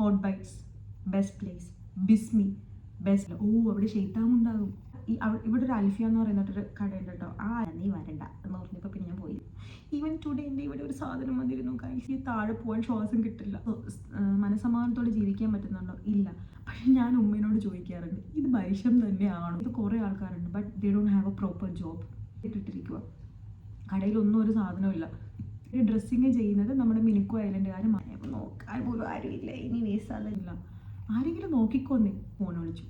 Hot bites best place, ബിസ്മി best. അവിടെ ഷെയ്ത്താമുണ്ടാകും. ഇവിടെ ഒരു അൽഫിയ എന്ന് പറയുന്നിട്ടൊരു കടയുണ്ട് കേട്ടോ. നീ വരണ്ട എന്ന് പറഞ്ഞപ്പോൾ പിന്നെ ഞാൻ പോയി. ഈവൻ ടുഡേ എൻ്റെ ഇവിടെ ഒരു സാധനം വന്നിരുന്നു. ഈ താഴെ പോകാൻ ശ്വാസം കിട്ടില്ല. മനസമാധാനത്തോടെ ജീവിക്കാൻ പറ്റുന്നുണ്ടോ? ഇല്ല. പക്ഷെ ഞാൻ ഉമ്മേനോട് ചോദിക്കാറുണ്ട്, ഇത് ഭരിഷം തന്നെയാണോ? ഇത് കുറേ ആൾക്കാരുണ്ട്, but they don't have a proper job. ഇട്ടിട്ടിരിക്കുക, കടയിലൊന്നും ഒരു സാധനമില്ല. ഡ്രസ്സിങ് ചെയ്യുന്നത് നമ്മുടെ മിനുക്കോ ഐലൻഡുകാർ. നോക്കാൻ പോലും ആരുമില്ല. ഇനി വേസ്റ്റ് അതല്ല, ആരെങ്കിലും നോക്കിക്കോന്നേ. ഫോൺ വിളിച്ചു,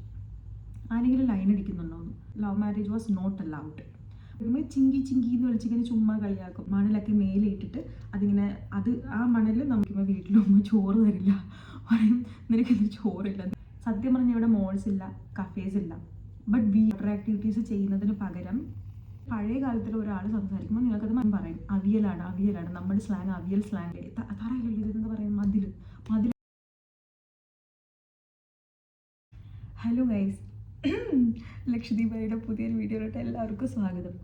ആരെങ്കിലും ലൈൻ അടിക്കുന്നുണ്ടോന്ന്. Love marriage was not allowed. ചിങ്കി ചിങ്കി എന്ന് വിളിച്ചിങ്ങനെ ചുമ്മാ കളിയാക്കും. മണലൊക്കെ മേലിട്ടിട്ട് അതിങ്ങനെ ആ മണൽ നമുക്ക് വീട്ടിലൊന്നും ചോറ് തരില്ല. പറയും നിനക്കെന്ത് ചോറില്ല. സത്യം പറഞ്ഞാൽ ഇവിടെ മോൾസ് ഇല്ല, കഫേസ് ഇല്ല. ബട്ട് വാട്ടർ ആക്ടിവിറ്റീസ് ചെയ്യുന്നതിന് പകരം പഴയ കാലത്തിൽ ഒരാൾ സംസാരിക്കുമ്പോൾ നിങ്ങൾക്കത് പറയും അവിയലാണ്. നമ്മുടെ സ്ലാങ് അവിയൽ സ്ലാങ്. തറയില്ലല്ലോ ഇതെന്താ പറയുക, മതിൽ. ഹലോ ഗൈസ്, ലക്ഷദ്വീപയുടെ പുതിയൊരു വീഡിയോയിലോട്ട് എല്ലാവർക്കും സ്വാഗതം.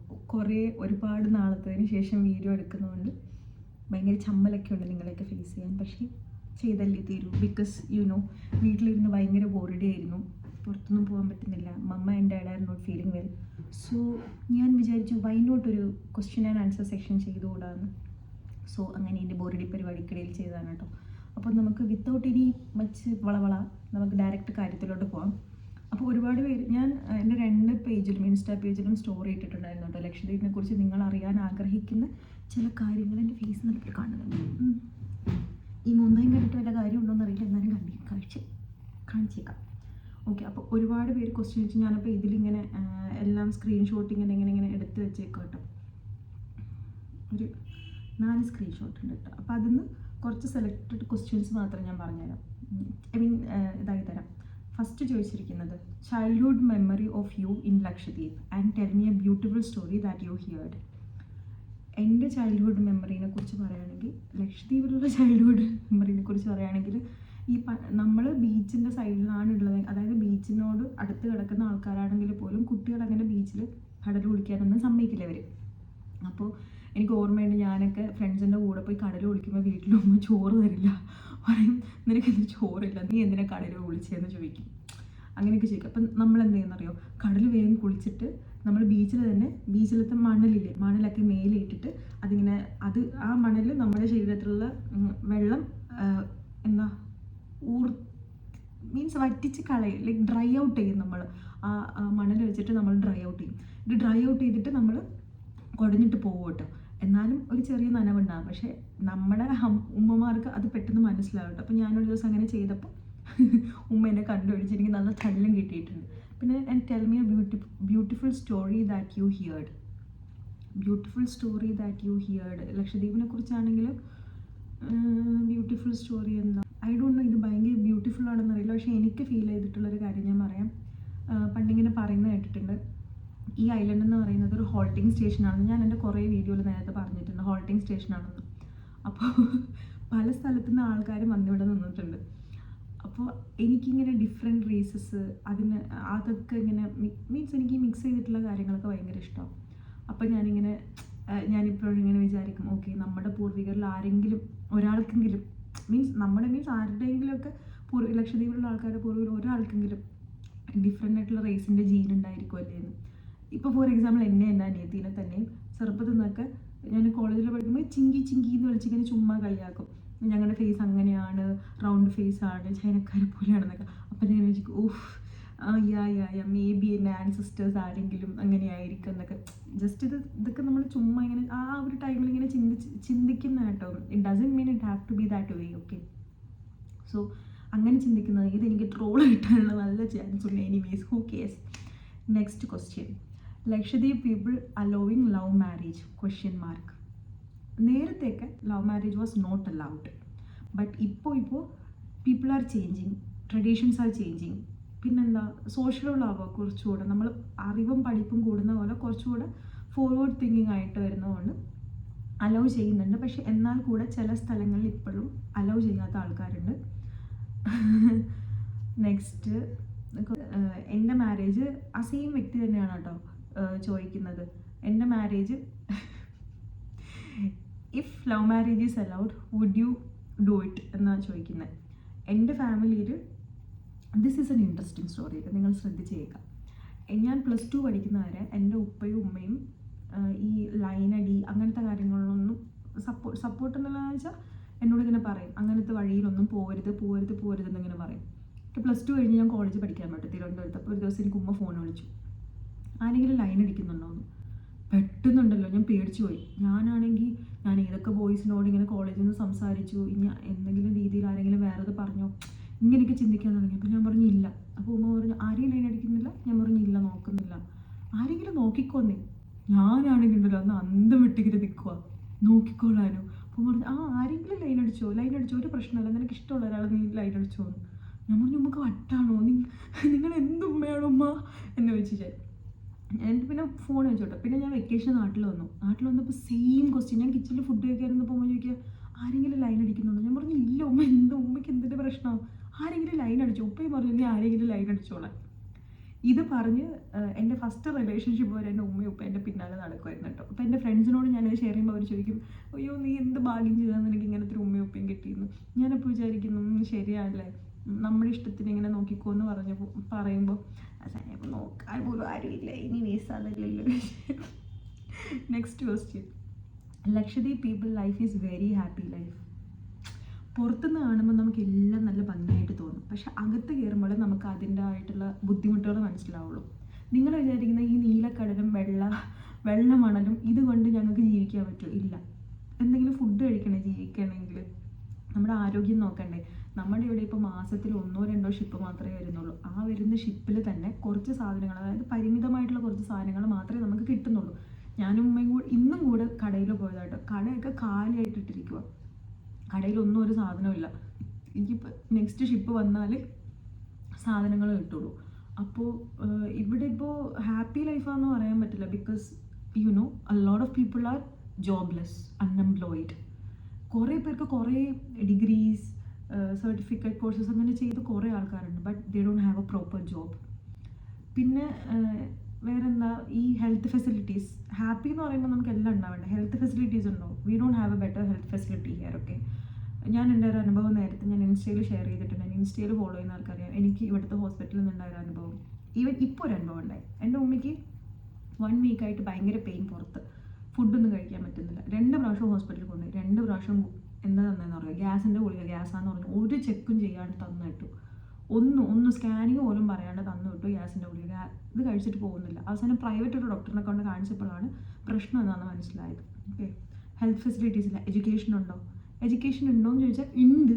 ഒരുപാട് നാളത്തതിന് ശേഷം വീഡിയോ എടുക്കുന്നതുകൊണ്ട് ഭയങ്കര ചമ്മലൊക്കെ ഉണ്ട് നിങ്ങളെയൊക്കെ ഫേസ് ചെയ്യാൻ. പക്ഷേ ചെയ്തല്ലേ തീരൂ. ബിക്കോസ് വീട്ടിലിരുന്ന് ഭയങ്കര ബോറഡി ആയിരുന്നു. പുറത്തൊന്നും പോകാൻ പറ്റുന്നില്ല. Mamma and dad are not feeling well. So ഞാൻ വിചാരിച്ചു വൈ നോട്ട് ഒരു ക്വസ്റ്റ്യൻ ആൻഡ് ആൻസർ സെക്ഷൻ ചെയ്തുകൂടാന്ന്. സോ അങ്ങനെ എൻ്റെ ബോറഡി പരിപാടിക്കിടയിൽ ചെയ്തതാണ് കേട്ടോ. അപ്പോൾ നമുക്ക് വിത്തൗട്ട് എനി മച്ച് വളവള നമുക്ക് ഡയറക്റ്റ് കാര്യത്തിലോട്ട് പോകാം. അപ്പോൾ ഒരുപാട് പേര്, ഞാൻ എൻ്റെ 2 പേജിലും ഇൻസ്റ്റാ പേജിലും സ്റ്റോറി ഇട്ടിട്ടുണ്ടായിരുന്നു കേട്ടോ. ലക്ഷദ്വീപിനെ കുറിച്ച് നിങ്ങൾ അറിയാൻ ആഗ്രഹിക്കുന്ന ചില കാര്യങ്ങൾ എൻ്റെ ഫേസ് നിലത്തിൽ കാണുന്നുണ്ട്. ഈ മുന്തയും കണ്ടിട്ട് വല്ല കാര്യം ഉണ്ടോയെന്ന് അറിയില്ല, എന്നാലും കാണിച്ചേക്കാം. ഓക്കെ, അപ്പോൾ ഒരുപാട് പേര് ക്വസ്റ്റ്യൻ വെച്ച് ഞാനപ്പോൾ ഇതിലിങ്ങനെ എല്ലാം സ്ക്രീൻഷോട്ട് ഇങ്ങനെ എടുത്ത് വെച്ചേക്കാം കേട്ടോ. ഒരു 4 സ്ക്രീൻഷോട്ട് ഉണ്ട് കേട്ടോ. അപ്പോൾ അതിൽ നിന്ന് കുറച്ച് സെലക്റ്റഡ് ക്വസ്റ്റ്യൻസ് മാത്രം ഞാൻ പറഞ്ഞുതരാം. ഇതായി തരാം. ഫസ്റ്റ് ചോദിച്ചിരിക്കുന്നത്, childhood memory of you in Lakshadweep and tell me a beautiful story that you heard. എൻ്റെ ചൈൽഡ്ഹുഡ് മെമ്മറീനെ കുറിച്ച് പറയുകയാണെങ്കിൽ, ലക്ഷദ്വീപിലുള്ള ചൈൽഡ്ഹുഡ് മെമ്മറീനെ കുറിച്ച് പറയുകയാണെങ്കിൽ, നമ്മൾ ബീച്ചിൻ്റെ സൈഡിലാണ് ഉള്ളത്. അതായത് ബീച്ചിനോട് അടുത്ത് കിടക്കുന്ന ആൾക്കാരാണെങ്കിൽ പോലും കുട്ടികൾ അങ്ങനെ ബീച്ചിൽ കടൽ കുളിക്കാനൊന്നും സമ്മതിക്കില്ല അവർ. അപ്പോൾ എനിക്ക് ഓർമ്മയുണ്ട്, ഞാനൊക്കെ ഫ്രണ്ട്സിൻ്റെ കൂടെ പോയി കടൽ കുളിക്കുമ്പോൾ വീട്ടിലൊന്നും ചോറ് തരില്ല. പറയും നിനക്കെന്ത് ചോറില്ല, നീ എന്തിനാ കടൽ കുളിച്ചതെന്ന് ചോദിക്കും. അങ്ങനെയൊക്കെ ചോദിക്കും. അപ്പം നമ്മൾ എന്ത് ചെയ്യുന്നറിയോ, കടൽ വേഗം കുളിച്ചിട്ട് നമ്മൾ ബീച്ചിലത്തെ മണലൊക്കെ മേലിട്ടിട്ട് അതിങ്ങനെ ആ മണൽ നമ്മുടെ ശരീരത്തിലുള്ള വെള്ളം മീൻസ് വറ്റിച്ച് കളയും. ലൈക്ക് ഡ്രൈ ഔട്ട് ചെയ്യും. നമ്മൾ ആ മണൽ വെച്ചിട്ട് നമ്മൾ ഡ്രൈ ഔട്ട് ചെയ്യും. ഇത് ഡ്രൈ ഔട്ട് ചെയ്തിട്ട് നമ്മൾ കുടഞ്ഞിട്ട് പോകും കേട്ടോ. എന്നാലും ഒരു ചെറിയ നനവുണ്ടാകും. പക്ഷേ നമ്മുടെ ഉമ്മമാർക്ക് അത് പെട്ടെന്ന് മനസ്സിലാവും കേട്ടോ. അപ്പോൾ ഞാനൊരു ദിവസം അങ്ങനെ ചെയ്തപ്പോൾ ഉമ്മ എന്നെ കണ്ടുപിടിച്ച് എനിക്ക് നല്ല തല്ലും കിട്ടിയിട്ടുണ്ട്. പിന്നെ and tell me a beautiful story that you heard. ലക്ഷദ്വീപിനെ കുറിച്ചാണെങ്കിലും ബ്യൂട്ടിഫുൾ സ്റ്റോറി എന്താ, ഐ ഡോണ്ട് നോ. ഇത് ഭയങ്കര ബ്യൂട്ടിഫുൾ ആണെന്ന് അറിയില്ല, പക്ഷേ എനിക്ക് ഫീൽ ചെയ്തിട്ടുള്ളൊരു കാര്യം ഞാൻ പറയാം. പണ്ടിങ്ങനെ പറയുന്നത് കേട്ടിട്ടുണ്ട്, ഈ ഐലൻഡ് എന്ന് പറയുന്നത് ഒരു ഹോൾട്ടിംഗ് സ്റ്റേഷനാണെന്ന്. ഞാൻ എൻ്റെ കുറേ വീഡിയോയിൽ നേരത്തെ പറഞ്ഞിട്ടുണ്ട് ഹോൾട്ടിംഗ് സ്റ്റേഷനാണെന്ന്. അപ്പോൾ പല സ്ഥലത്തു നിന്ന് ആൾക്കാർ വന്നിവിടെ നിന്നിട്ടുണ്ട്. അപ്പോൾ എനിക്കിങ്ങനെ ഡിഫറെൻറ്റ് റേസസ് അതൊക്കെ ഇങ്ങനെ മീൻസ് എനിക്ക് മിക്സ് ചെയ്തിട്ടുള്ള കാര്യങ്ങളൊക്കെ ഭയങ്കര ഇഷ്ടമാണ്. അപ്പോൾ ഞാനിപ്പോഴും ഇങ്ങനെ വിചാരിക്കും, ഓക്കെ നമ്മുടെ പൂർവികരിൽ ആരെങ്കിലും ഒരാൾക്കെങ്കിലും മീൻസ് ആരുടെയെങ്കിലുമൊക്കെ ലക്ഷദ്വീപിലുള്ള ആൾക്കാരുടെ പൂർവികർ ഒരാൾക്കെങ്കിലും ഡിഫറെൻ്റ് ആയിട്ടുള്ള റേസിൻ്റെ ജീൻ ഉണ്ടായിരിക്കുമല്ലേ എന്ന്. ഇപ്പോൾ ഫോർ എക്സാമ്പിൾ എൻ്റെ അനിയത്തിനെ തന്നെ ചെറുപ്പത്തിൽ നിന്നൊക്കെ ഞാൻ കോളേജിൽ പഠിക്കുമ്പോൾ ചിങ്കി എന്ന് വിളിച്ചിങ്ങനെ ചുമ്മാ കളിയാക്കും. ഞങ്ങളുടെ ഫേസ് അങ്ങനെയാണ്, റൗണ്ട് ഫേസ് ആണ്, ചൈനക്കാരെ പോലെയാണെന്നൊക്കെ. അപ്പം ഞാൻ വിചാരിക്കും, മേ ബി എൻ്റെ ആൻസിസ്റ്റേഴ്സ് ആരെങ്കിലും അങ്ങനെയായിരിക്കും എന്നൊക്കെ. ജസ്റ്റ് ഇതൊക്കെ നമ്മൾ ചുമ്മാ ഇങ്ങനെ ആ ഒരു ടൈമിൽ ഇങ്ങനെ ചിന്തിക്കുന്ന കേട്ടോ. It doesn't mean it have to be that way. Okay, so അങ്ങനെ ചിന്തിക്കുന്നത് ഇതെനിക്ക് ട്രോൾ കിട്ടാനുള്ള നല്ല ചാൻസ് ഉണ്ട്. Anyways, who cares. Next question, Lakshadweep people allowing love marriage ? നേരത്തെയൊക്കെ love marriage was not allowed. But ഇപ്പോൾ people are changing, traditions are changing. പിന്നെന്താ, social love കുറച്ചുകൂടെ നമ്മൾ അറിവും പഠിപ്പും കൂടുന്ന പോലെ കുറച്ചുകൂടെ ഫോർവേഡ് തിങ്കിങ് ആയിട്ട് വരുന്നതുകൊണ്ട് അലൗ ചെയ്യുന്നുണ്ട്. പക്ഷെ എന്നാൽ കൂടെ ചില സ്ഥലങ്ങളിൽ ഇപ്പോഴും അലൗ ചെയ്യാത്ത ആൾക്കാരുണ്ട്. നെക്സ്റ്റ്, എൻ്റെ മാരേജ് ആ സെയിം വ്യക്തി തന്നെയാണ് കേട്ടോ ചോദിക്കുന്നത്. എൻ്റെ marriage, if love marriage is allowed would you do it എന്നാണ് ചോദിക്കുന്നത്. എൻ്റെ ഫാമിലിയിൽ this is an interesting story, നിങ്ങൾ ശ്രദ്ധിച്ച് കേൾക്കാം. ഞാൻ +2 പഠിക്കുന്ന വരെ എൻ്റെ ഉപ്പയും ഉമ്മയും ഈ ലൈനടി അങ്ങനത്തെ കാര്യങ്ങളിലൊന്നും സപ്പോർട്ട് എന്നുള്ളതെന്ന് വെച്ചാൽ എന്നോട് ഇങ്ങനെ പറയും, അങ്ങനത്തെ വഴിയിലൊന്നും പോരുത് എന്നിങ്ങനെ പറയും. +2 കഴിഞ്ഞ് ഞാൻ കോളേജ് പഠിക്കാൻ പറ്റും തിരുവനന്തപുരത്ത്. അപ്പോൾ ഒരു ദിവസം എനിക്ക് ഉമ്മ ഫോൺ വിളിച്ചു, ആരെങ്കിലും ലൈൻ അടിക്കുന്നുണ്ടോയെന്ന്. പെട്ടെന്നുണ്ടല്ലോ ഞാൻ പേടിച്ചു പോയി. ഞാനാണെങ്കിൽ ഞാൻ ഏതൊക്കെ ബോയ്സിനോട് ഇങ്ങനെ കോളേജിൽ നിന്ന് സംസാരിച്ചു, ഇനി എന്തെങ്കിലും രീതിയിൽ ആരെങ്കിലും വേറെ പറഞ്ഞോ, ഇങ്ങനെയൊക്കെ ചിന്തിക്കാൻ തുടങ്ങി. അപ്പോൾ ഞാൻ പറഞ്ഞു ഇല്ല. അപ്പോൾ ഉമ്മ പറഞ്ഞു ആരെയും ലൈൻ അടിക്കുന്നില്ല? ഞാൻ പറഞ്ഞു ഇല്ല, നോക്കുന്നില്ല. ആരെങ്കിലും നോക്കിക്കോന്നേ. ഞാനാണെങ്കിൽ ഉണ്ടല്ലോ അന്ന് അന്തം വിട്ടിങ്ങനെ നിൽക്കുക, നോക്കിക്കോളാനോ. അപ്പോൾ പറഞ്ഞു ആരെങ്കിലും ലൈൻ അടിച്ചോ ഒരു പ്രശ്നമല്ല, നിനക്ക് ഇഷ്ടമുള്ള ഒരാൾ നീ ലൈൻ അടിച്ചോ എന്ന്. ഞാൻ പറഞ്ഞു നമുക്ക് വട്ടാണോ, നിങ്ങൾ എന്ത് ഉമ്മയാണോ ഉമ്മ എന്ന് ചോദിച്ചാൽ. എന്നിട്ട് പിന്നെ ഫോൺ വെച്ചോട്ടെ. പിന്നെ ഞാൻ വെക്കേഷൻ നാട്ടിൽ വന്നപ്പോൾ സെയിം ക്വസ്റ്റ്യൻ. ഞാൻ കിച്ചണിൽ ഫുഡ് കഴിക്കാറുന്നപ്പോൾ ഉമ്മ ചോദിക്കുക ആരെങ്കിലും ലൈൻ അടിക്കുന്നുണ്ടോ? ഞാൻ പറഞ്ഞു ഇല്ല ഉമ്മ, ഉമ്മയ്ക്ക് എന്തിൻ്റെ പ്രശ്നമാണ്, ആരെങ്കിലും ലൈൻ അടിച്ചോ? ഉപ്പയും പറഞ്ഞു നീ ആരെങ്കിലും ലൈൻ അടിച്ചോളാം. ഇത് പറഞ്ഞ് എൻ്റെ ഫസ്റ്റ് റിലേഷൻഷിപ്പ് വരെ എൻ്റെ ഉമ്മയും ഉപ്പ എൻ്റെ പിന്നാലെ നടക്കുമായിരുന്നു കേട്ടോ. അപ്പോൾ എൻ്റെ ഫ്രണ്ട്സിനോട് ഞാനത് ഷെയർ ചെയ്യുമ്പോൾ അവർ ചോദിക്കും അയ്യോ നീ എന്ത് ഭാഗ്യം ചെയ്താൽ നിനക്ക് ഇങ്ങനത്തെ ഒരു ഉമ്മയും ഉപ്പയും കിട്ടിയിരുന്നു. ഞാനപ്പോൾ വിചാരിക്കുന്നു ശരിയാണല്ലേ, നമ്മുടെ ഇഷ്ടത്തിന് ഇങ്ങനെ നോക്കിക്കോ എന്ന് പറയുമ്പോൾ അപ്പോൾ നോക്കാൻ പോലും ആരുമില്ല, ഇനി വേസ്റ്റ് അതല്ലല്ലോ. Next question. Lakshadweep people life is very happy life. പുറത്തുനിന്ന് കാണുമ്പോൾ നമുക്ക് എല്ലാം നല്ല ഭംഗിയായിട്ട് തോന്നും, പക്ഷെ അകത്ത് കയറുമ്പോൾ നമുക്ക് അതിൻ്റെ ആയിട്ടുള്ള ബുദ്ധിമുട്ടുകൾ മനസ്സിലാവുള്ളൂ. നിങ്ങൾ വിചാരിക്കുന്ന ഈ നീലക്കടലും വെള്ള മണലും ഇതുകൊണ്ട് ഞങ്ങൾക്ക് ജീവിക്കാൻ പറ്റുമോ? ഇല്ല. എന്തെങ്കിലും ഫുഡ് കഴിക്കണേ ജീവിക്കണമെങ്കിൽ നമ്മുടെ ആരോഗ്യം നോക്കണ്ടേ? നമ്മുടെ ഇവിടെ ഇപ്പോൾ മാസത്തിൽ 1-2 ഷിപ്പ് മാത്രമേ വരുന്നുള്ളൂ. ആ വരുന്ന ഷിപ്പിൽ തന്നെ കുറച്ച് സാധനങ്ങൾ, അതായത് പരിമിതമായിട്ടുള്ള കുറച്ച് സാധനങ്ങൾ മാത്രമേ നമുക്ക് കിട്ടുന്നുള്ളൂ. ഞാനും ഉമ്മയും കൂടെ ഇന്നും കൂടെ കടയിൽ പോയതായിട്ട്, കടയൊക്കെ കാലിയായിട്ടിട്ടിരിക്കുക, കടയിലൊന്നും ഒരു സാധനമില്ല. എനിക്കിപ്പോൾ നെക്സ്റ്റ് ഷിപ്പ് വന്നാൽ സാധനങ്ങൾ കിട്ടുള്ളൂ. അപ്പോൾ ഇവിടെ ഇപ്പോൾ ഹാപ്പി ലൈഫാണെന്ന് പറയാൻ പറ്റില്ല. Because a lot of people are jobless, unemployed. കുറേ പേർക്ക് കുറേ ഡിഗ്രീസ്, സർട്ടിഫിക്കറ്റ് കോഴ്സസ് അങ്ങനെ ചെയ്ത് കുറേ ആൾക്കാരുണ്ട്, but they don't have a proper job. പിന്നെ വേറെന്താ, ഈ ഹെൽത്ത് ഫെസിലിറ്റീസ്. ഹാപ്പി എന്ന് പറയുമ്പോൾ നമുക്ക് എല്ലാം ഉണ്ടാവേണ്ട. ഹെൽത്ത് ഫെസിലിറ്റീസ് ഉണ്ടോ? V don't have A better health facility here. Okay, ഞാൻ എൻ്റെ ഒരു അനുഭവം നേരത്തെ ഞാൻ ഇൻസ്റ്റയിൽ ഷെയർ ചെയ്തിട്ടുണ്ട്. ഇൻസ്റ്റയിൽ ഫോളോ ചെയ്യുന്ന ആൾക്കറിയാം എനിക്ക് ഇവിടുത്തെ ഹോസ്പിറ്റലിൽ നിന്നുണ്ടായ ഒരു അനുഭവം. ഇപ്പോൾ ഒരു അനുഭവം ഉണ്ടായി. എൻ്റെ ഉമ്മയ്ക്ക് 1 വീക്കായിട്ട് ഭയങ്കര പെയിൻ, പുറത്ത് ഫുഡൊന്നും കഴിക്കാൻ പറ്റുന്നില്ല. 2 പ്രാവശ്യം ഹോസ്പിറ്റലിൽ കൊണ്ടുപോയി. 2 പ്രാവശ്യം എന്താ തന്നതെന്ന് പറയുക, ഗ്യാസിൻ്റെ ഗുളിക, ഗ്യാസാന്ന് പറഞ്ഞു. ഒരു ചെക്കും ചെയ്യാണ്ട് തന്നു വിട്ടു. ഒന്നും സ്കാനിങ് പോലും പറയാണ്ട് തന്നു വിട്ടു ഗ്യാസിൻ്റെ ഗുളിക. ഇത് കഴിച്ചിട്ട് പോകുന്നില്ല. അവസാനം പ്രൈവറ്റ് ഒരു ഡോക്ടറിനെ കൊണ്ട് കാണിച്ചപ്പോഴാണ് പ്രശ്നം എന്താണെന്ന് മനസ്സിലായത്. ഓക്കെ, ഹെൽത്ത് ഫെസിലിറ്റീസ് ഇല്ല. എഡ്യൂക്കേഷൻ ഉണ്ടോ? എഡ്യൂക്കേഷൻ ഉണ്ടോയെന്ന് ചോദിച്ചാൽ ഉണ്ട്,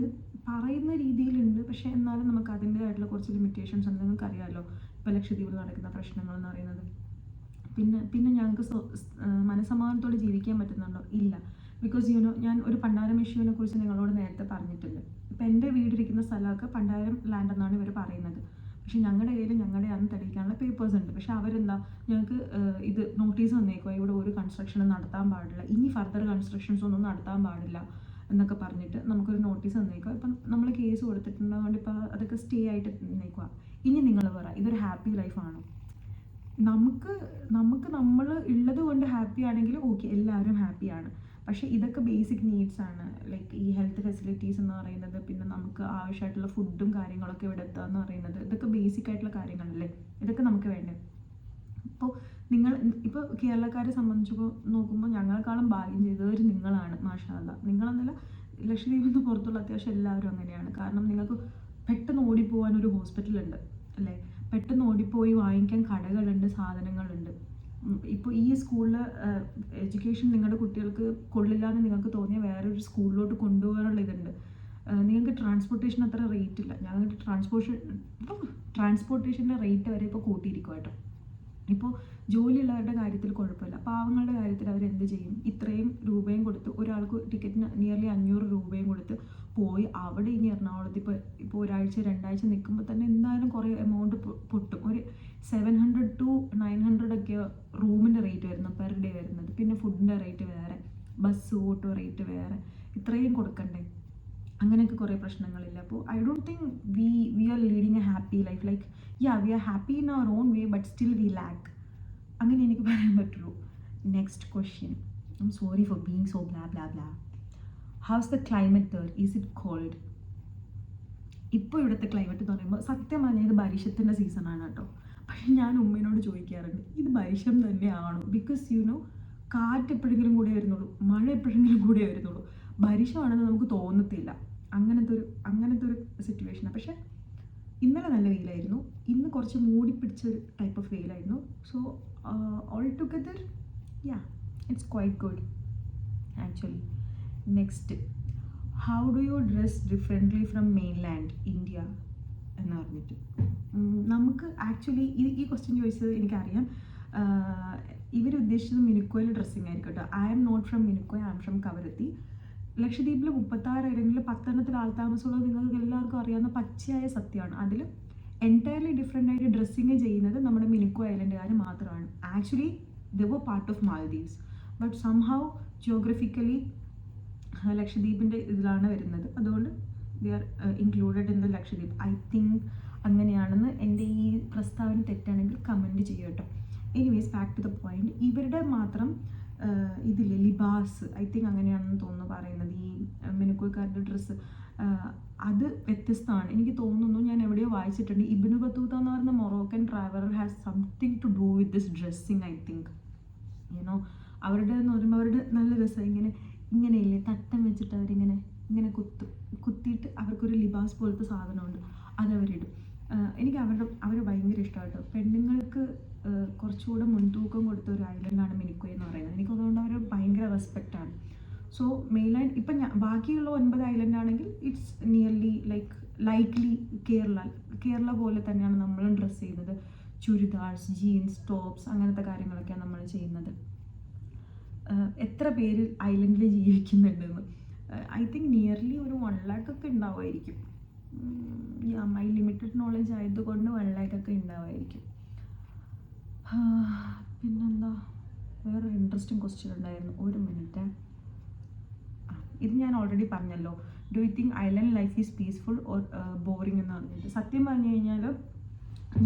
പറയുന്ന രീതിയിലുണ്ട്, പക്ഷേ എന്നാലും നമുക്ക് അതിൻ്റേതായിട്ടുള്ള കുറച്ച് ലിമിറ്റേഷൻസ് ഉണ്ട്. നിങ്ങൾക്ക് അറിയാമല്ലോ ഇപ്പോൾ ലക്ഷദ്വീപിൽ നടക്കുന്ന പ്രശ്നങ്ങൾ എന്ന് പറയുന്നത്. പിന്നെ ഞങ്ങൾക്ക് മനസ്സമാധാനത്തോടെ ജീവിക്കാൻ പറ്റുന്നുണ്ടോ? ഇല്ല. ബിക്കോസ് ഞാൻ ഒരു പണ്ടാരം ഇഷ്യൂവിനെ കുറിച്ച് നിങ്ങളോട് നേരത്തെ പറഞ്ഞിട്ടുണ്ട്. ഇപ്പം എൻ്റെ വീടിരിക്കുന്ന സ്ഥലമൊക്കെ പണ്ടാരം ലാൻഡ് എന്നാണ് ഇവർ പറയുന്നത്. പക്ഷെ ഞങ്ങളുടെ കയ്യിൽ ഞങ്ങളുടെ അന്ന് തെളിയിക്കാനുള്ള പേപ്പേഴ്സ് ഉണ്ട്. പക്ഷെ അവരെന്താ ഞങ്ങൾക്ക് ഇത് നോട്ടീസ് തന്നേക്കുക, ഇവിടെ ഒരു കൺസ്ട്രക്ഷനും നടത്താൻ പാടില്ല, ഇനി ഫർദർ കൺസ്ട്രക്ഷൻസ് ഒന്നും നടത്താൻ പാടില്ല എന്നൊക്കെ പറഞ്ഞിട്ട് നമുക്കൊരു നോട്ടീസ് തന്നേക്കുക. ഇപ്പം നമ്മൾ കേസ് കൊടുത്തിട്ടുണ്ട്, അതുകൊണ്ട് ഇപ്പോൾ അതൊക്കെ സ്റ്റേ ആയിട്ട് തന്നേക്കുക. ഇനി നിങ്ങൾ പറ, ഇതൊരു ഹാപ്പി ലൈഫാണോ? നമുക്ക് നമ്മൾ ഉള്ളത് കൊണ്ട് ഹാപ്പി ആണെങ്കിൽ ഓക്കെ, എല്ലാവരും ഹാപ്പിയാണ്. പക്ഷേ ഇതൊക്കെ ബേസിക് നീഡ്സ് ആണ്. ലൈക്ക് ഈ ഹെൽത്ത് ഫെസിലിറ്റീസ് എന്ന് പറയുന്നത്, പിന്നെ നമുക്ക് ആവശ്യമായിട്ടുള്ള ഫുഡും കാര്യങ്ങളൊക്കെ ഇവിടെ എത്തുക എന്ന് പറയുന്നത്, ഇതൊക്കെ ബേസിക് ആയിട്ടുള്ള കാര്യങ്ങളല്ലേ? ഇതൊക്കെ നമുക്ക് വേണ്ടേ? ഇപ്പോൾ കേരളക്കാരെ സംബന്ധിച്ചപ്പോൾ നോക്കുമ്പോൾ ഞങ്ങളെക്കാളും ഭാഗ്യം ചെയ്തവർ നിങ്ങളാണ്. മാഷാ അല്ലാ, നിങ്ങളെന്നല്ല, ലക്ഷദ്വീപിൽ നിന്ന് പുറത്തുള്ള അത്യാവശ്യം എല്ലാവരും അങ്ങനെയാണ്. കാരണം നിങ്ങൾക്ക് പെട്ടെന്ന് ഓടിപ്പോകാൻ ഒരു ഹോസ്പിറ്റലുണ്ട് അല്ലേ, പെട്ടെന്ന് ഓടിപ്പോയി വാങ്ങിക്കാൻ കടകളുണ്ട്, സാധനങ്ങളുണ്ട്. ഇപ്പോൾ ഈ സ്കൂളിൽ എഡ്യൂക്കേഷൻ നിങ്ങളുടെ കുട്ടികൾക്ക് കൊള്ളില്ല എന്ന് നിങ്ങൾക്ക് തോന്നിയാൽ വേറൊരു സ്കൂളിലോട്ട് കൊണ്ടുപോകാനുള്ള ഇതുണ്ട്. നിങ്ങൾക്ക് ട്രാൻസ്പോർട്ടേഷൻ അത്ര റേറ്റ് ഇല്ല. ഞങ്ങൾക്ക് ട്രാൻസ്പോർട്ടേഷൻ്റെ റേറ്റ് വരെ ഇപ്പോൾ കൂട്ടിയിരിക്കും കേട്ടോ. ഇപ്പോൾ ജോലിയുള്ളവരുടെ കാര്യത്തിൽ കുഴപ്പമില്ല, പാവങ്ങളുടെ കാര്യത്തിൽ അവരെന്ത് ചെയ്യും? ഇത്രയും രൂപയും കൊടുത്ത് ഒരാൾക്ക് ടിക്കറ്റിന് നിയർലി 500 രൂപയും കൊടുത്ത് പോയി അവിടെ ഇനി എറണാകുളത്ത് ഇപ്പോൾ ഒരാഴ്ച 2 ആഴ്ച നിൽക്കുമ്പോൾ തന്നെ എന്തായാലും കുറേ എമൗണ്ട് പൊട്ടും. ഒരു 700 to 900 ഒക്കെ റൂമിൻ്റെ റേറ്റ് വരുന്നത്, പെർ ഡേ വരുന്നത്. പിന്നെ ഫുഡിൻ്റെ റേറ്റ് വേറെ, ബസ് ഓട്ടോ റേറ്റ് വേറെ, ഇത്രയും കൊടുക്കണ്ടേ? അങ്ങനെയൊക്കെ കുറേ പ്രശ്നങ്ങളില്ല. അപ്പോൾ I don't think we are leading a happy life. Like we are happy in our own way, but still we lack. അങ്ങനെ എനിക്ക് പറയാൻ പറ്റുള്ളൂ. Next question. I am sorry for being so bla bla bla. How's the climate there? Is it cold? ഇപ്പോൾ ഇവിടുത്തെ climate എന്ന് പറയുമ്പോൾ സത്യം പറഞ്ഞാൽ ഇത് ബരിഷത്തിൻ്റെ സീസണാണ് കേട്ടോ. പക്ഷെ ഞാൻ ഉമ്മേനോട് ചോദിക്കാറുണ്ട് ഇത് ബരിഷം തന്നെയാണോ, ബിക്കോസ് കാറ്റ് എപ്പോഴെങ്കിലും കൂടെ വരുന്നുള്ളൂ, മഴ എപ്പോഴെങ്കിലും കൂടെ വരുന്നുള്ളൂ, ബരിഷമാണെന്ന് നമുക്ക് തോന്നത്തില്ല. അങ്ങനത്തെ ഒരു സിറ്റുവേഷനാണ്. പക്ഷേ ഇന്നലെ നല്ല വെയിലായിരുന്നു, ഇന്ന് കുറച്ച് മൂടി പിടിച്ചൊരു ടൈപ്പ് ഓഫ് വെയിലായിരുന്നു. So all together it's quite good actually. Next, how do you dress differently from mainland India എന്ന് പറഞ്ഞിട്ട് നമുക്ക് ആക്ച്വലി ഈ ക്വസ്റ്റ്യൻ ചോദിച്ചത് എനിക്കറിയാം. ഇവരുദ്ദേശിച്ചത് മിനുക്കോയിൽ ഡ്രസ്സിങ് ആയിരിക്കും കേട്ടോ. I am not from Minicoy, I am from Kavaratti. ലക്ഷദ്വീപിൽ 36 അല്ലെങ്കിൽ 10 ആൾത്താമസമുള്ളത് നിങ്ങൾക്ക് എല്ലാവർക്കും അറിയാവുന്ന പച്ചയായ സത്യമാണ്. അതിൽ എൻറ്റയർലി ഡിഫറെൻ്റ് ആയിട്ട് ഡ്രസ്സിങ് ചെയ്യുന്നത് നമ്മുടെ മിനുക്കോ ഐലൻഡുകാർ മാത്രമാണ്. Actually they were part of Maldives, but somehow geographically ലക്ഷദ്വീപിൻ്റെ ഇതിലാണ് വരുന്നത്. അതുകൊണ്ട് they are included in the Lakshadweep. I think അങ്ങനെയാണെന്ന്. എൻ്റെ ഈ പ്രസ്താവന തെറ്റാണെങ്കിൽ കമൻറ്റ് ചെയ്യും കേട്ടോ. Anyways, back to the point. ഇവരുടെ മാത്രം ഇതില്ലേ ലിബാസ്, ഐ തിങ്ക് അങ്ങനെയാണെന്ന് തോന്നുന്നു പറയുന്നത്. ഈ മിനുക്കോയ്ക്കാരുടെ ഡ്രസ്സ് അത് വ്യത്യസ്തമാണ് എനിക്ക് തോന്നുന്നു. ഞാൻ എവിടെയോ വായിച്ചിട്ടുണ്ട്, ഇബ്നു ബത്തൂത്ത എന്ന് പറയുന്ന Moroccan traveller has something to do with this dressing. I think അവരുടെ എന്ന് പറയുമ്പോൾ അവരുടെ നല്ല രസം ഇങ്ങനെയില്ലേ തട്ടം വെച്ചിട്ട് അവരിങ്ങനെ കുത്തിയിട്ട് അവർക്കൊരു ലിബാസ് പോലത്തെ സാധനമുണ്ട്, അതവരിടും. എനിക്ക് അവരെ ഭയങ്കര ഇഷ്ടമാട്ടോ. പെണ്ണുങ്ങൾക്ക് കുറച്ചുകൂടെ മുൻതൂക്കം കൊടുത്ത ഒരു ഐലൻഡാണ് മിനുക്കോയ് എന്ന് പറയുന്നത്. എനിക്കതുകൊണ്ട് അവർ ഭയങ്കര റെസ്പെക്റ്റാണ്. സോ മെയിൻലാൻഡ് ഇപ്പം ബാക്കിയുള്ള 9 ഐലൻഡ് ആണെങ്കിൽ ഇറ്റ്സ് നിയർലി ലൈക്ലി കേരള പോലെ തന്നെയാണ് നമ്മളും ഡ്രസ്സ് ചെയ്യുന്നത്. ചുരിദാർസ്, ജീൻസ്, ടോപ്സ്, അങ്ങനത്തെ കാര്യങ്ങളൊക്കെയാണ് നമ്മൾ ചെയ്യുന്നത്. എത്ര പേര് ഐലൻഡിൽ ജീവിക്കുന്നുണ്ടെന്ന് ഐ തിങ്ക് നിയർലി ഒരു 1 lakh ഒക്കെ ഉണ്ടാവുമായിരിക്കും. മൈ ലിമിറ്റഡ് നോളജ് ആയതുകൊണ്ട് 1 lakh ഒക്കെ ഉണ്ടാവുമായിരിക്കും. പിന്നെന്താ, വേറൊരു ഇൻട്രസ്റ്റിംഗ് ക്വസ്റ്റ്യൻ ഉണ്ടായിരുന്നു. ഒരു മിനിറ്റ്. ഇത് ഞാൻ ഓൾറെഡി പറഞ്ഞല്ലോ. Do you think island life is peaceful or boring എന്ന് പറഞ്ഞിട്ട്. സത്യം പറഞ്ഞു കഴിഞ്ഞാൽ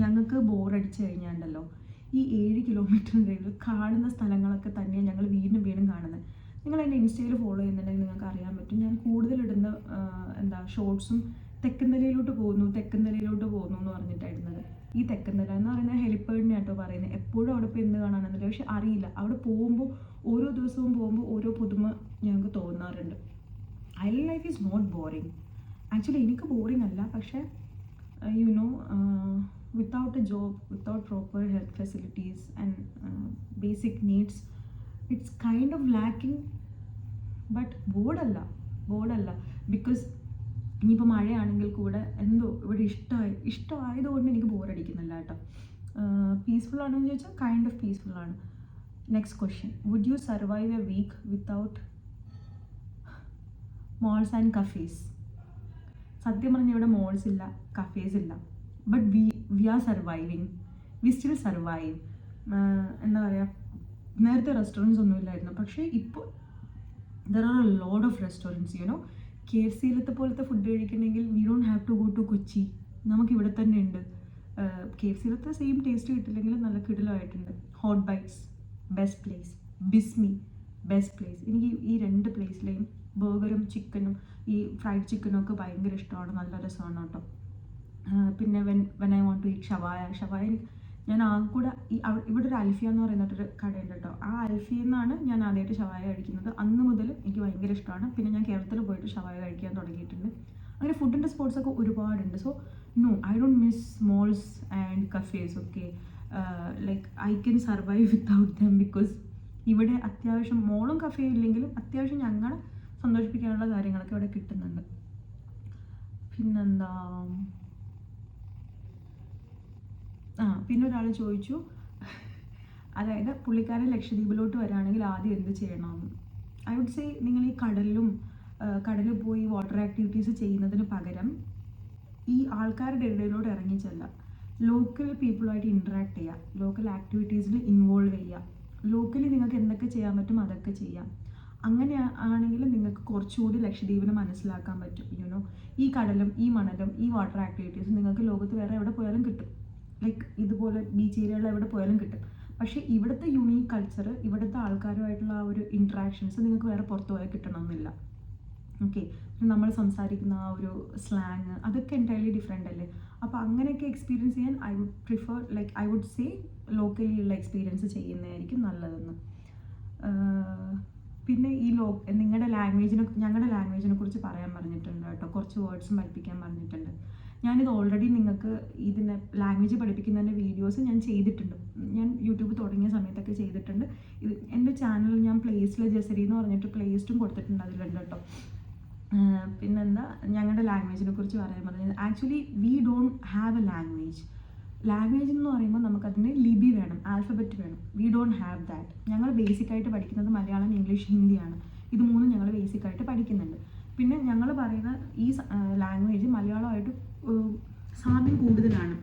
ഞങ്ങൾക്ക് ബോറടിച്ച് കഴിഞ്ഞാണ്ടല്ലോ ഈ 7 കിലോമീറ്ററിൻ്റെ കാണുന്ന സ്ഥലങ്ങളൊക്കെ തന്നെയാണ് ഞങ്ങൾ വീണ്ടും കാണുന്നത്. നിങ്ങൾ എൻ്റെ ഇൻസ്റ്റയിൽ ഫോളോ ചെയ്യുന്നുണ്ടെങ്കിൽ നിങ്ങൾക്ക് അറിയാൻ പറ്റും. ഞാൻ കൂടുതലിടുന്ന ഷോർട്സും തെക്കുംതലയിലോട്ട് പോകുന്നു എന്ന് പറഞ്ഞിട്ടായിരുന്നത്. ഈ തെക്കുംതല എന്ന് പറയുന്നത് ഹെലിപ്പേഡിനെ ആട്ടോ പറയുന്നത്. എപ്പോഴും അവിടെ ഇപ്പോൾ എന്ത് കാണാനെന്നില്ല, പക്ഷെ അറിയില്ല. അവിടെ പോകുമ്പോൾ ഓരോ ദിവസവും പോകുമ്പോൾ ഓരോ പുതുമ ഞങ്ങൾക്ക് തോന്നാറുണ്ട്. Island life is not boring. Actually എനിക്ക് ബോറിങ് അല്ല, പക്ഷേ without a job, without proper health facilities and basic needs, it's kind of lacking. But ബോർഡല്ല ബിക്കോസ് ഇനിയിപ്പോൾ മഴയാണെങ്കിൽ കൂടെ എന്തോ ഇവിടെ ഇഷ്ടമായതുകൊണ്ട് എനിക്ക് ബോറടിക്കുന്നില്ല കേട്ടോ. പീസ്ഫുൾ ആണെന്ന് ചോദിച്ചാൽ കൈൻഡ് ഓഫ് പീസ്ഫുൾ ആണ്. Next question, would you survive a week without malls and cafes? സത്യം പറഞ്ഞാൽ ഇവിടെ മോൾസ് ഇല്ല, കഫേസ് ഇല്ല, but we are surviving, we still survive. എന്താ പറയുക, നേരത്തെ റെസ്റ്റോറൻറ്റ്സ് ഒന്നുമില്ലായിരുന്നു, പക്ഷേ ഇപ്പോൾ there are a lot of restaurants. KFC പോലത്തെ ഫുഡ് കഴിക്കണമെങ്കിൽ we don't have to go to Kochi, നമുക്കിവിടെ തന്നെ ഉണ്ട്. KFC സെയിം ടേസ്റ്റ് കിട്ടില്ലെങ്കിൽ നല്ല കിടിലമായിട്ടുണ്ട്. ഹോട്ട് ബൈറ്റ്സ് ബെസ്റ്റ് പ്ലേസ്, ബിസ്മി ബെസ്റ്റ് പ്ലേസ്. എനിക്ക് ഈ 2 പ്ലേസിലെയും ബർഗറും ചിക്കനും ഈ ഫ്രൈഡ് ചിക്കനും ഒക്കെ ഭയങ്കര ഇഷ്ടമാണ്, നല്ല രസമാണ് കേട്ടോ. പിന്നെ when I want to eat ഷവായ ഞാൻ കൂടെ ഇവിടെ ഒരു അൽഫിയ എന്ന് പറയുന്നൊരു കടയുണ്ട് കേട്ടോ. ആ അൽഫിയിൽ നിന്നാണ് ഞാൻ ആദ്യമായിട്ട് ഷവായ കഴിക്കുന്നത്. അന്ന് മുതൽ എനിക്ക് ഭയങ്കര ഇഷ്ടമാണ്. പിന്നെ ഞാൻ കേരളത്തിൽ പോയിട്ട് ഷവായ കഴിക്കാൻ തുടങ്ങിയിട്ടുണ്ട്. അങ്ങനെ ഫുഡിൻ്റെ സ്പോട്ട്സൊക്കെ ഒരുപാടുണ്ട്. So no, I don't miss malls and cafes. Okay, like I can survive without them because ഇവിടെ അത്യാവശ്യം മോളും കഫേയും ഇല്ലെങ്കിലും അത്യാവശ്യം ഞങ്ങളെ സന്തോഷിപ്പിക്കാനുള്ള കാര്യങ്ങളൊക്കെ ഇവിടെ കിട്ടുന്നുണ്ട്. പിന്നെന്താ, പിന്നെ ഒരാൾ ചോദിച്ചു, അതായത് പുള്ളിക്കാരൻ ലക്ഷദ്വീപിലോട്ട് വരികയാണെങ്കിൽ ആദ്യം എന്ത് ചെയ്യണം. ഐ വുഡ് സേ നിങ്ങൾ ഈ കടലിൽ പോയി വാട്ടർ ആക്ടിവിറ്റീസ് ചെയ്യുന്നതിന് പകരം ഈ ആൾക്കാരുടെ ഇടയിലോട്ട് ഇറങ്ങിച്ചല്ല, ലോക്കൽ പീപ്പിളുമായിട്ട് ഇൻട്രാക്ട് ചെയ്യുക, ലോക്കൽ ആക്ടിവിറ്റീസിൽ ഇൻവോൾവ് ചെയ്യുക, ലോക്കലി നിങ്ങൾക്ക് എന്തൊക്കെ ചെയ്യാൻ പറ്റും അതൊക്കെ ചെയ്യാം. അങ്ങനെ ആണെങ്കിൽ നിങ്ങൾക്ക് കുറച്ചുകൂടി ലക്ഷദ്വീപിനെ മനസ്സിലാക്കാൻ പറ്റും. ഈ കടലും ഈ മണലും ഈ വാട്ടർ ആക്ടിവിറ്റീസും നിങ്ങൾക്ക് ലോകത്ത് വേറെ എവിടെ പോയാലും കിട്ടും. ലൈക്ക് ഇതുപോലെ ബീച്ച് ഏരിയകളിൽ എവിടെ പോയാലും കിട്ടും. പക്ഷേ ഇവിടുത്തെ യുണീക്ക് കൾച്ചർ, ഇവിടുത്തെ ആൾക്കാരുമായിട്ടുള്ള ആ ഒരു ഇൻട്രാക്ഷൻസ് നിങ്ങൾക്ക് വേറെ പുറത്ത് പോയാൽ കിട്ടണമെന്നില്ല. ഓക്കെ. നമ്മൾ സംസാരിക്കുന്ന ആ ഒരു സ്ലാങ് അതൊക്കെ എൻറ്റയർലി ഡിഫറെൻ്റ് അല്ലേ. അപ്പോൾ അങ്ങനെയൊക്കെ എക്സ്പീരിയൻസ് ചെയ്യാൻ I would prefer like I would say locally ഉള്ള എക്സ്പീരിയൻസ് ചെയ്യുന്നതായിരിക്കും നല്ലതെന്ന്. പിന്നെ ഈ നിങ്ങളുടെ ഞങ്ങളുടെ ലാംഗ്വേജിനെ കുറിച്ച് പറയാൻ പറഞ്ഞിട്ടുണ്ട് കേട്ടോ. കുറച്ച് വേർഡ്സും പഠിപ്പിക്കാൻ പറഞ്ഞിട്ടുണ്ട്. ഞാനിത് ഓൾറെഡി നിങ്ങൾക്ക് ഇതിന് ലാംഗ്വേജ് പഠിപ്പിക്കുന്നതിൻ്റെ വീഡിയോസ് ഞാൻ ചെയ്തിട്ടുണ്ട്. ഞാൻ യൂട്യൂബ് തുടങ്ങിയ സമയത്തൊക്കെ ചെയ്തിട്ടുണ്ട്. ഇത് എൻ്റെ ചാനൽ ഞാൻ പ്ലേസിൽ ജസരി എന്ന് പറഞ്ഞിട്ട് പ്ലേലിസ്റ്റും കൊടുത്തിട്ടുണ്ട്, അതിലുണ്ട് കേട്ടോ. പിന്നെന്താ ഞങ്ങളുടെ ലാംഗ്വേജിനെ കുറിച്ച് പറയാൻ പറഞ്ഞത്, actually we don't have A language എന്ന് പറയുമ്പോൾ നമുക്കതിന് ലിപി വേണം, ആൽഫബറ്റ് വേണം. V don't have that. ഞങ്ങൾ ബേസിക്കായിട്ട് പഠിക്കുന്നത് മലയാളം, ഇംഗ്ലീഷ്, ഹിന്ദിയാണ്. ഇത് മൂന്നും ഞങ്ങൾ ബേസിക്കായിട്ട് പഠിക്കുന്നുണ്ട്. പിന്നെ ഞങ്ങൾ പറയുന്ന ഈ ലാംഗ്വേജ് മലയാളമായിട്ട് സാമ്യം കൂടുതലാണ്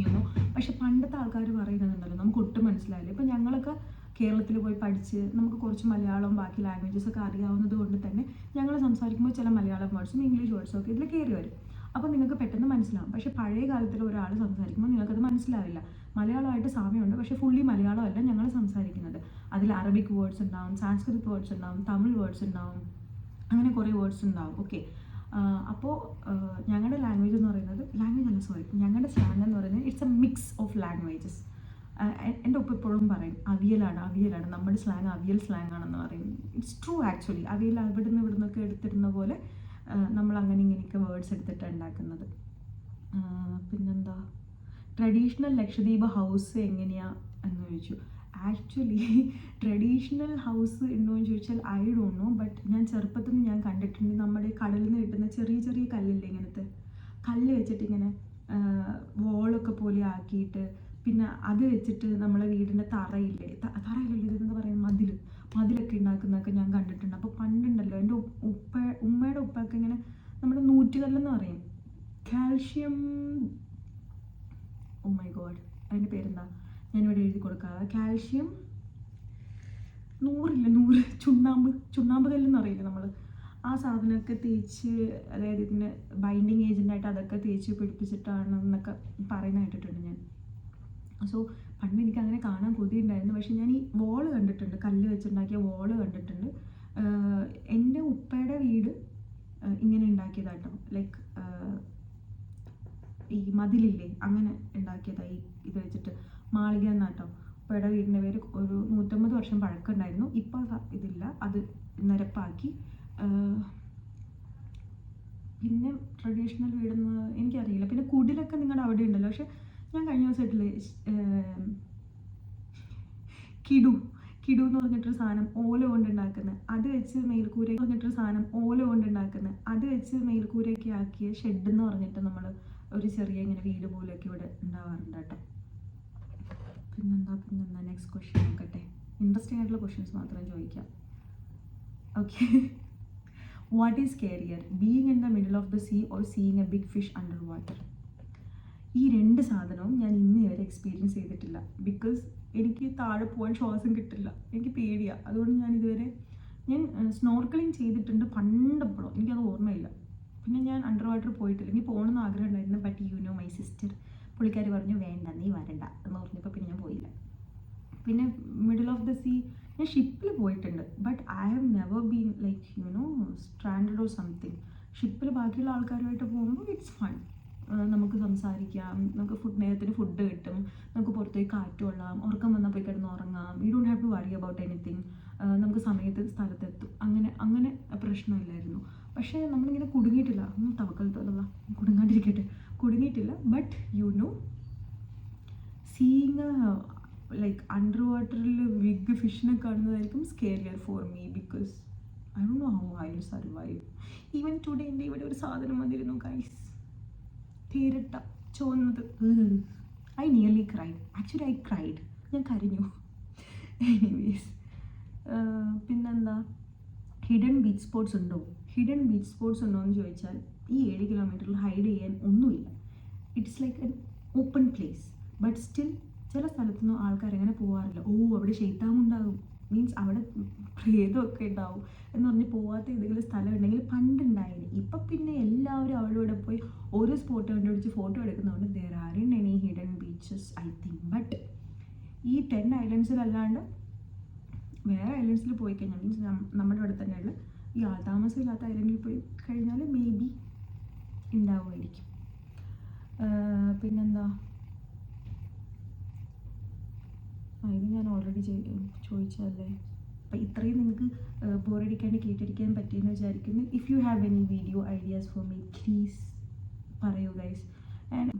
യുനോ. പക്ഷെ പണ്ടത്തെ ആൾക്കാർ പറയുന്നുണ്ടല്ലോ, നമുക്ക് ഒട്ടും മനസ്സിലായില്ല. ഇപ്പം ഞങ്ങളൊക്കെ കേരളത്തിൽ പോയി പഠിച്ച് നമുക്ക് കുറച്ച് മലയാളം ബാക്കി ലാംഗ്വേജസ് ഒക്കെ അറിയാവുന്നത് കൊണ്ട് തന്നെ ഞങ്ങൾ സംസാരിക്കുമ്പോൾ ചില മലയാളം വേർഡ്സും ഇംഗ്ലീഷ് വേർഡ്സും ഒക്കെ ഇതിൽ കയറി വരും. അപ്പോൾ നിങ്ങൾക്ക് പെട്ടെന്ന് മനസ്സിലാവും. പക്ഷേ പഴയ കാലത്തിൽ ഒരാൾ സംസാരിക്കുമ്പോൾ നിങ്ങൾക്കത് മനസ്സിലാവില്ല. മലയാളമായിട്ട് സാമ്യമുണ്ട്, പക്ഷേ ഫുള്ളി മലയാളമല്ല ഞങ്ങൾ സംസാരിക്കുന്നത്. അതിൽ അറബിക് വേർഡ്സ് ഉണ്ടാവും, സാൻസ്ക്രിറ്റ് വേർഡ്സ് ഉണ്ടാവും, തമിഴ് വേർഡ്സ് ഉണ്ടാവും, അങ്ങനെ കുറേ വേർഡ്സ് ഉണ്ടാവും. ഓക്കെ. അപ്പോൾ ഞങ്ങളുടെ ലാംഗ്വേജ് എന്ന് പറയുന്നത് ഞങ്ങളുടെ സ്ലാങ് എന്ന് പറയുന്നത് it's A mix of languages. എൻ്റെ ഒപ്പം എപ്പോഴും പറയും അവിയലാണ് നമ്മുടെ സ്ലാങ്, അവിയൽ സ്ലാങ് ആണെന്ന് പറയും. It's true actually. അവിയൽ അവിടെ നിന്നൊക്കെ എടുത്തിരുന്ന പോലെ നമ്മൾ അങ്ങനെ ഇങ്ങനെയൊക്കെ വേർഡ്സ് എടുത്തിട്ടാണ് ഉണ്ടാക്കുന്നത്. പിന്നെന്താ, ട്രഡീഷണൽ ലക്ഷദ്വീപ് ഹൗസ് എങ്ങനെയാണ് എന്ന് ചോദിച്ചു. ആക്ച്വലി ട്രഡീഷണൽ ഹൗസ് ഉണ്ടോ എന്ന് ചോദിച്ചാൽ ഐ ഡോണ്ട് നോ. ബട്ട് ഞാൻ ചെറുപ്പത്തിൽ നിന്ന് ഞാൻ കണ്ടിട്ടുണ്ട്, നമ്മുടെ കടലിൽ നിന്ന് കിട്ടുന്ന ചെറിയ ചെറിയ കല്ലില്ലേ, ഇങ്ങനത്തെ കല്ല് വെച്ചിട്ട് ഇങ്ങനെ വോളൊക്കെ പോലെ ആക്കിയിട്ട് പിന്നെ അത് വെച്ചിട്ട് നമ്മളെ വീടിൻ്റെ തറയിലല്ലേ ഇതെന്താ പറയുക, മതിലൊക്കെ ഉണ്ടാക്കുന്നതൊക്കെ ഞാൻ കണ്ടിട്ടുണ്ട്. അപ്പോൾ പണ്ടുണ്ടല്ലോ എൻ്റെ ഉമ്മയുടെ ഉപ്പൊക്കെ ഇങ്ങനെ നമ്മുടെ നൂറ്റുകല്ലെന്ന് പറയും, കാൽഷ്യം, ഓ മൈ ഗോഡ് അതിൻ്റെ പേരെന്താ, ഞാനിവിടെ എഴുതി കൊടുക്കാം. കാൽഷ്യം 100 ചുണ്ണാമ്പ് കല്ലെന്ന് അറിയില്ല നമ്മൾ. ആ സാധനമൊക്കെ തേച്ച്, അതായത് ഇതിന് ബൈൻഡിങ് ഏജൻ്റായിട്ട് അതൊക്കെ തേച്ച് പിടിപ്പിച്ചിട്ടാണെന്നൊക്കെ പറയുന്ന കേട്ടിട്ടുണ്ട് ഞാൻ. സോ പണ്ട് എനിക്ക് അങ്ങനെ കാണാൻ കൊതിയുണ്ടായിരുന്നു. പക്ഷേ ഞാൻ ഈ വോള് കണ്ടിട്ടുണ്ട്, കല്ല് വെച്ചുണ്ടാക്കിയ വോള് കണ്ടിട്ടുണ്ട്. എൻ്റെ ഉപ്പയുടെ വീട് ഇങ്ങനെ ഉണ്ടാക്കിയതാട്ടോ, ലൈക്ക് ഈ മതിലില്ലേ അങ്ങനെ ഉണ്ടാക്കിയതായി ഇത് വെച്ചിട്ട്. മാളിക എന്നാട്ടോ ഉപ്പയുടെ വീടിൻ്റെ പേര്. ഒരു 150 വർഷം പഴക്കമുണ്ടായിരുന്നു. ഇപ്പോൾ ഇതില്ല, അത് നിരപ്പാക്കി. പിന്നെ ട്രഡീഷണൽ വീടെന്ന് എനിക്കറിയില്ല. പിന്നെ കുടിലൊക്കെ നിങ്ങളുടെ അവിടെ ഉണ്ടല്ലോ. പക്ഷെ ഞാൻ കഴിഞ്ഞ ദിവസമായിട്ടില്ലേ കിടു എന്ന് പറഞ്ഞിട്ടൊരു സാധനം ഓല കൊണ്ടുണ്ടാക്കുന്നത്, അത് വെച്ച് മേൽക്കൂരയൊക്കെ ആക്കിയ ഷെഡ് എന്ന് പറഞ്ഞിട്ട് നമ്മൾ ഒരു ചെറിയ ഇങ്ങനെ വീട് പോലെയൊക്കെ ഇവിടെ ഉണ്ടാവാറുണ്ട് കേട്ടോ. പിന്നെന്താ നെക്സ്റ്റ് ക്വസ്റ്റ്യൻ നോക്കട്ടെ. ഇൻട്രസ്റ്റിംഗ് ആയിട്ടുള്ള ക്വസ്റ്റ്യൻസ് മാത്രം ചോദിക്കാം. Okay. What is scarier, being in the middle of the sea or seeing a big fish under water? ഈ രണ്ട് സാധനവും ഞാൻ ഇന്ന് വരെ എക്സ്പീരിയൻസ് ചെയ്തിട്ടില്ല. ബിക്കോസ് എനിക്ക് താഴെ പോകാൻ ശ്വാസം കിട്ടില്ല, എനിക്ക് പേടിയാണ്. അതുകൊണ്ട് ഞാൻ സ്നോർക്കലിങ് ചെയ്തിട്ടുണ്ട് പണ്ടെപ്പോഴും, എനിക്കത് ഓർമ്മയില്ല. പിന്നെ ഞാൻ അണ്ടർ വാട്ടർ പോയിട്ടില്ല. എനിക്ക് പോകണമെന്ന് ആഗ്രഹം ഉണ്ടായിരുന്നു. But you know my sister, പുള്ളിക്കാർ പറഞ്ഞു വേണ്ട നീ വരണ്ട എന്ന് പറഞ്ഞപ്പോൾ പിന്നെ ഞാൻ പോയില്ല. പിന്നെ മിഡിൽ ഓഫ് ദ സീ ഞാൻ ഷിപ്പിൽ പോയിട്ടുണ്ട്. But I have never been like stranded or something. ഷിപ്പിൽ ബാക്കിയുള്ള ആൾക്കാരുമായിട്ട് പോകുമ്പോൾ ഇറ്റ്സ് ഫൺ. നമുക്ക് സംസാരിക്കാം, നമുക്ക് നേരത്തിന് ഫുഡ് കിട്ടും, നമുക്ക് പുറത്തേക്ക് കാറ്റ് കൊള്ളാം, ഉറക്കം വന്നാൽ പോയി കിടന്ന് ഉറങ്ങാം. We don't have to worry about anything. നമുക്ക് സമയത്ത് സ്ഥലത്തെത്തും. അങ്ങനെ പ്രശ്നമില്ലായിരുന്നു. പക്ഷേ നമ്മളിങ്ങനെ കുടുങ്ങിയിട്ടില്ല. തവക്കലത്തോളം കുടുങ്ങിയിട്ടില്ല. ബട്ട് സീയിങ് ലൈക്ക് അണ്ടർ വാട്ടറിൽ ബിഗ് ഫിഷിനെ കാണുന്നതായിരിക്കും scarier for me. Because I don't know how I will survive. Even today എൻ്റെ ഇവിടെ ഒരു സാധനം വന്നിരുന്നു ഗൈസ്, പേരിട്ട ചോന്നത്. I nearly cried. Actually I cried, ഞാൻ കരഞ്ഞു. എനിവേസ്, പിന്നെന്താ, ഹിഡൻ ബീച്ച് സ്പോട്ട്സ് ഉണ്ടോ എന്ന് ചോദിച്ചാൽ ഈ 7 കിലോമീറ്ററിൽ ഹൈഡ് ചെയ്യാൻ ഒന്നുമില്ല. It's like an open place. But still ചില സ്ഥലത്തൊന്നും ആൾക്കാരെങ്ങനെ പോകാറില്ല. അവിടെ ശൈത്താമുണ്ടാകും, മീൻസ് അവിടെ പ്രേതമൊക്കെ ഉണ്ടാവും എന്ന് പറഞ്ഞ് പോവാത്ത ഏതെങ്കിലും സ്ഥലം ഉണ്ടെങ്കിൽ പണ്ടുണ്ടായിരുന്നു. ഇപ്പം പിന്നെ എല്ലാവരും അവിടെ ഇവിടെ പോയി ഓരോ സ്പോട്ട് കണ്ടുപിടിച്ച് ഫോട്ടോ എടുക്കുന്നതുകൊണ്ട് there aren't any hidden beaches I think. But ഈ 10 ഐലൻഡ്സിലല്ലാണ്ട് വേറെ ഐലൻഡ്സിൽ പോയി കഴിഞ്ഞാൽ, മീൻസ് നമ്മുടെ ഇവിടെ തന്നെയുള്ള ഈ ആൾതാമസമില്ലാത്ത ഐലൻഡിൽ പോയി കഴിഞ്ഞാൽ മേ ബി ഉണ്ടാവുമായിരിക്കും. പിന്നെന്താ, ഇത് ഞാൻ ഓൾറെഡി ചോദിച്ചതല്ലേ. അപ്പം ഇത്രയും നിങ്ങൾക്ക് ബോറടിക്കാണ്ട് കേട്ടിരിക്കാൻ പറ്റിയെന്ന് വിചാരിക്കുന്നു. If you have any video ideas for me please പറയൂ ഗൈസ്. ആൻഡ്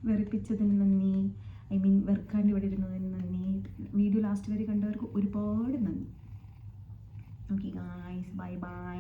വെറുപ്പിച്ചതിന് നന്ദി, ഐ മീൻ വെറുക്കാണ്ട് ഇവിടെ ഇരുന്നതിന് നന്ദി. വീഡിയോ ലാസ്റ്റ് വരെ കണ്ടവർക്ക് ഒരുപാട് നന്ദി. Okay guys, bye bye.